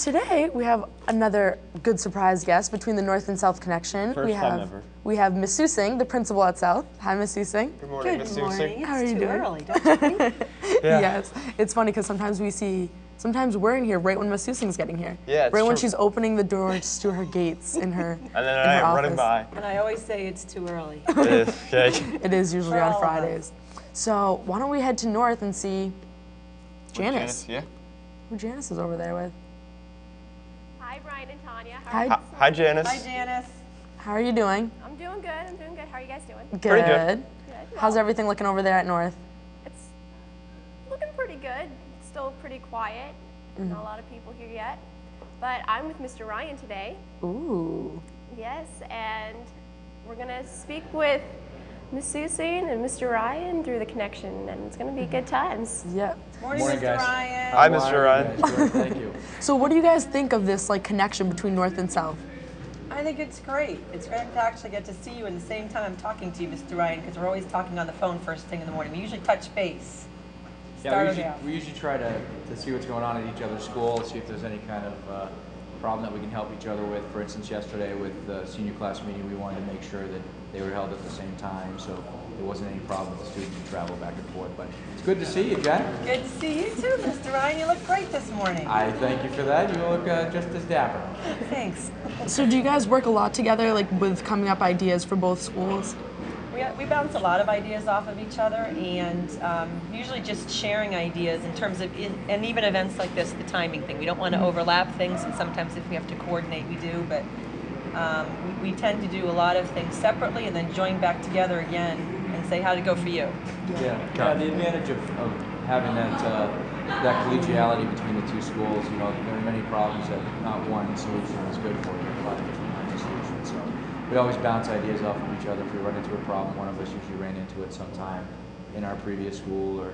today we have another good surprise guest between the North and South connection. First time ever. We have Miss Susing, the principal at South. Hi, Miss Susing. Good morning, Miss Susing. How are you It's doing? too early, don't you think? Yeah. Yes. It's funny because sometimes we're in here right when Miss Susing's getting here. Yeah, it's right when true. she's opening the doors to her gates in her And then in I her am running office. by. And I always say it's too early. It is, okay. It is usually For on all of us. Fridays. So why don't we head to North and see Janice? Yeah. Who Janice is over there with? Hi, Brian and Tanya. Hi, Janice. Hi, Janice. How are you doing? I'm doing good. I'm doing good. How are you guys doing? Good. Pretty good. Good. How's everything looking over there at North? It's looking pretty good. It's still pretty quiet. Not a lot of people here yet. But I'm with Mr. Ryan today. Ooh. Yes, and we're going to speak with Ms. Susine and Mr. Ryan through the connection, and it's going to be good times. Yep. Morning, Morning, Mr. guys. Ryan. Hi, Mr. Ryan. Good, thank you. So what do you guys think of this connection between North and South? I think it's great. It's great to actually get to see you at the same time I'm talking to you, Mr. Ryan, because we're always talking on the phone first thing in the morning. We usually touch base. Yeah, we usually try to see what's going on at each other's schools, see if there's any kind of problem that we can help each other with. For instance, yesterday with the senior class meeting, we wanted to make sure that they were held at the same time, so there wasn't any problem with the students who travel back and forth. But it's good to see you, Jen. Good to see you too, Mr. Ryan. You look great this morning. I thank you for that. You look just as dapper. Thanks. So do you guys work a lot together, with coming up ideas for both schools? We bounce a lot of ideas off of each other, and usually just sharing ideas in terms of, and even events like this, the timing thing. We don't want to overlap things, and sometimes if we have to coordinate, we do, but we tend to do a lot of things separately and then join back together again and say, how'd it go for you? Yeah, the advantage of having that collegiality between the two schools, there are many problems that not one solution is good for. There's a lot of different kinds of solutions. So we always bounce ideas off of each other. If we run into a problem, one of us usually ran into it sometime in our previous school or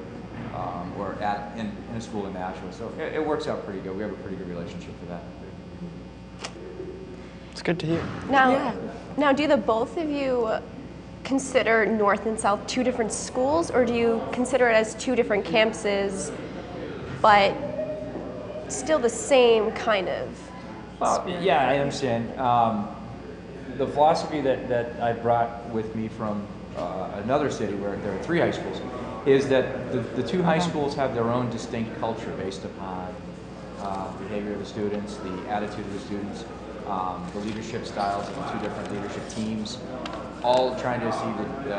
in a school in Nashua. So it works out pretty good. We have a pretty good relationship for that. It's good to hear. Now, do the both of you consider North and South two different schools, or do you consider it as two different campuses, but still the same kind of? Well, yeah, I understand. The philosophy that I brought with me from another city where there are 3 high schools is that the 2 high schools have their own distinct culture based upon the behavior of the students, the attitude of the students, the leadership styles of the 2 different leadership teams, all trying to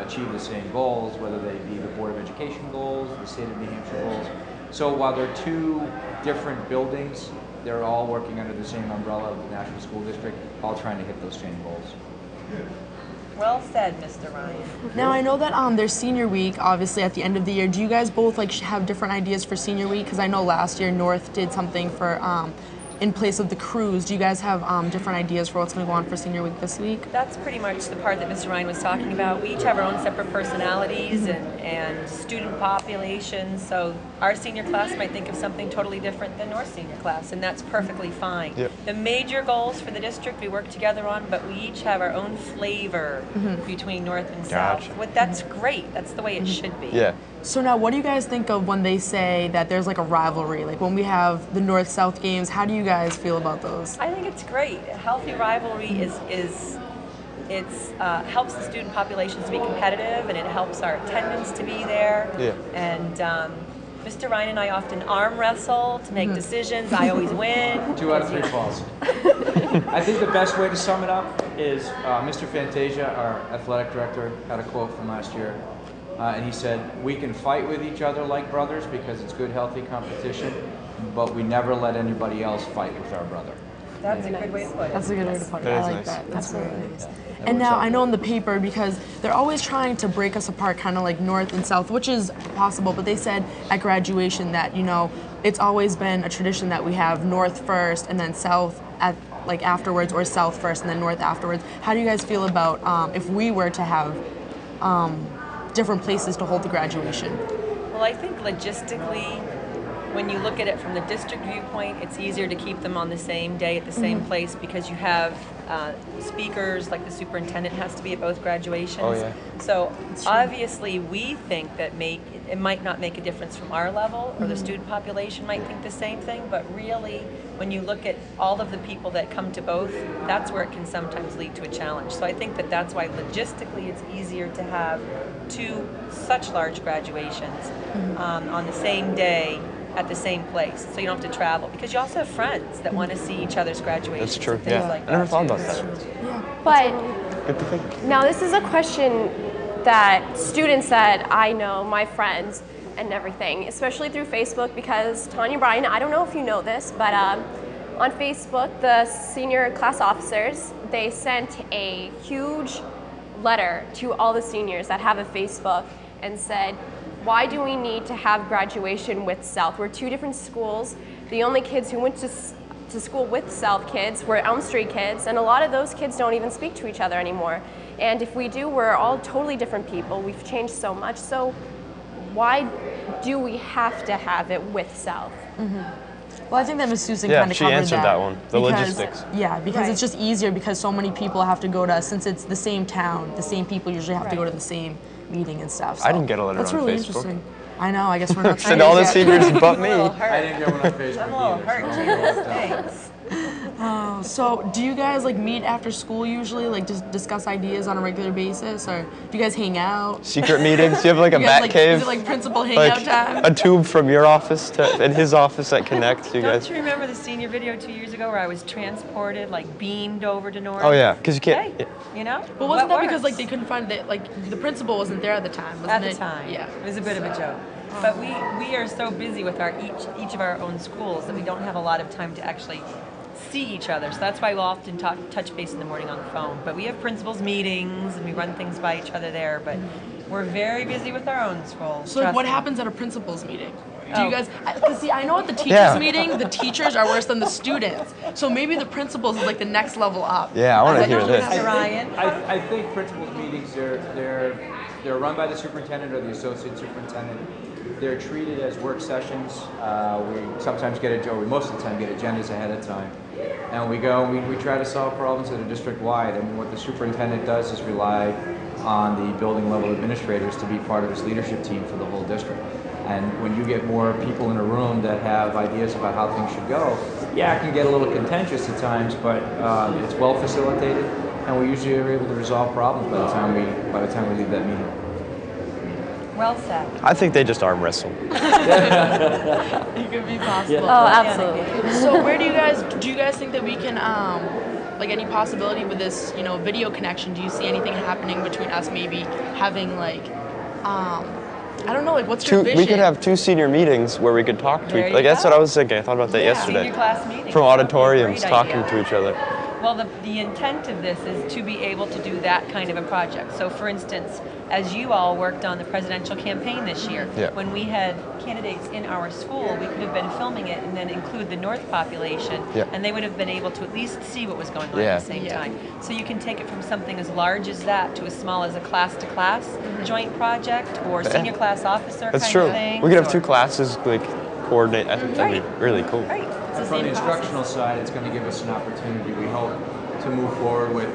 achieve the same goals, whether they be the Board of Education goals, the state of New Hampshire goals. So while they're 2 different buildings, they're all working under the same umbrella of the Nashua School District, all trying to hit those same goals. Well said, Mr. Ryan. Now I know that there's senior week, obviously at the end of the year. Do you guys both have different ideas for senior week? Because I know last year North did something for in place of the cruise. Do you guys have different ideas for what's going to go on for senior week this week? That's pretty much the part that Mr. Ryan was talking about. We each have our own separate personalities and student populations, so our senior class might think of something totally different than North's senior class, and that's perfectly fine. Yep. The major goals for the district we work together on, but we each have our own flavor between North and South. Gotcha. That's great. That's the way it should be. Yeah. So now what do you guys think of when they say that there's a rivalry? When we have the North-South games, how do you guys feel about those? I think it's great. A healthy rivalry helps the student populations to be competitive, and it helps our attendance to be there. Yeah. And Mr. Ryan and I often arm wrestle to make decisions. I always win. 2 out of 3 falls. I think the best way to sum it up is Mr. Fantasia, our athletic director, had a quote from last year. And he said, "We can fight with each other like brothers because it's good, healthy competition, but we never let anybody else fight with our brother." That's a good way to put it. That's a good way to put it. That I is like nice. that. That's really nice. That And works now out I know in the paper, because they're always trying to break us apart, kind of like North and South, which is possible, but they said at graduation that, it's always been a tradition that we have North first and then South afterwards, or South first and then North afterwards. How do you guys feel about if we were to have different places to hold the graduation? Well, I think logistically, when you look at it from the district viewpoint, it's easier to keep them on the same day at the same place because you have speakers, like the superintendent has to be at both graduations. Oh, yeah. So obviously we think that it might not make a difference from our level, or the student population might think the same thing, but really, when you look at all of the people that come to both, that's where it can sometimes lead to a challenge. So I think that that's why logistically it's easier to have two such large graduations on the same day at the same place, so you don't have to travel, because you also have friends that want to see each other's graduations. That's true. And things Yeah, like I never that, thought too. about that. But Good to think. now this is a question that students that I know, my friends and everything, especially through Facebook, because Tanya Bryan, I don't know if you know this, but on Facebook, the senior class officers, they sent a huge letter to all the seniors that have a Facebook and said, why do we need to have graduation with South? We're two different schools. The only kids who went to school with South kids were Elm Street kids, and a lot of those kids don't even speak to each other anymore. And if we do, we're all totally different people. We've changed so much. So why do we have to have it with South? Well, I think that Ms. Susan Yeah, kind of she covered answered that one, the because- logistics. Yeah, because Right. it's just easier because so many people have to go to, since it's the same town, the same people usually have to go to the same meeting and stuff. I So didn't get a letter that's on really Facebook. interesting. I know, I guess we're not Send all the seniors yet. seniors but I'm a little me. hurt. I didn't get one on Facebook I'm a little either. hurt, so- Janice. Thanks. So, do you guys like meet after school usually, like just discuss ideas on a regular basis, or do you guys hang out? Secret meetings. You have like a You guys, bat like, cave. Is it like principal hangout Like time? a tube from your office to in his office that connects. You Don't guys. you remember the senior video 2 years ago where I was transported, like beamed over to North? Oh yeah, because you can't. Hey, you know? Well, wasn't What that because like works? they couldn't find it? Like the principal wasn't there at the time, wasn't At the it? time. Yeah. It was a bit of a joke. But we are so busy with our each of our own schools that we don't have a lot of time to actually see each other. So that's why we'll often touch base in the morning on the phone. But we have principals meetings and we run things by each other there. But we're very busy with our own schools. So like, trust what me. happens at a principal's meeting? Do Oh. you guys? Cause see, I know at the teachers' Yeah. meeting, the teachers are worse than the students. So maybe the principals is like the next level up. Yeah, I want to Like, hear no, this. Mr. Ryan. I think principals meetings, they're run by the superintendent or the associate superintendent. They're treated as work sessions. We sometimes we most of the time get agendas ahead of time. And we go and we try to solve problems that are district-wide. And what the superintendent does is rely on the building level administrators to be part of his leadership team for the whole district. And when you get more people in a room that have ideas about how things should go, yeah, it can get a little contentious at times, but it's well facilitated, and we usually are able to resolve problems by the time we leave that meeting. Well said. I think they just arm wrestle. It could be possible. Oh, absolutely. So where do you guys think that we can like any possibility with this, video connection? Do you see anything happening between us maybe having like I don't know, like what's your vision? We could have 2 senior meetings where we could talk to There each. you Like that's go. what I was thinking. I thought about that yesterday. Senior class meeting. From That would be a auditoriums, great talking idea. to each other. Well, the intent of this is to be able to do that kind of a project. So, for instance, as you all worked on the presidential campaign this year, Yeah. when we had candidates in our school, we could have been filming it and then include the North population, Yeah. and they would have been able to at least see what was going on Yeah. at the same Yeah. time. So you can take it from something as large as that to as small as a class-to-class joint project or senior class officer That's kind true. of thing. We could have 2 classes like coordinate. I think that'd be really cool. Right. It's the From the same instructional process. side, it's going to give us an opportunity, we hope, to move forward with,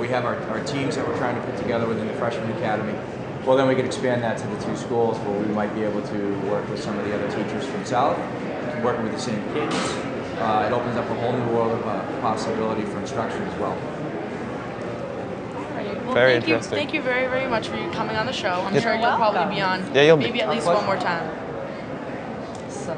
we have our teams that we're trying to put together within the freshman academy. Well, then we could expand that to the 2 schools where we might be able to work with some of the other teachers from South, working with the same kids. It opens up a whole new world of possibility for instruction as well. Well, Very thank you, interesting. thank you very, very much for you coming on the show. I'm Yep. sure you'll You're probably welcome. be on Yeah, you'll be. maybe at My least pleasure. one more time. So.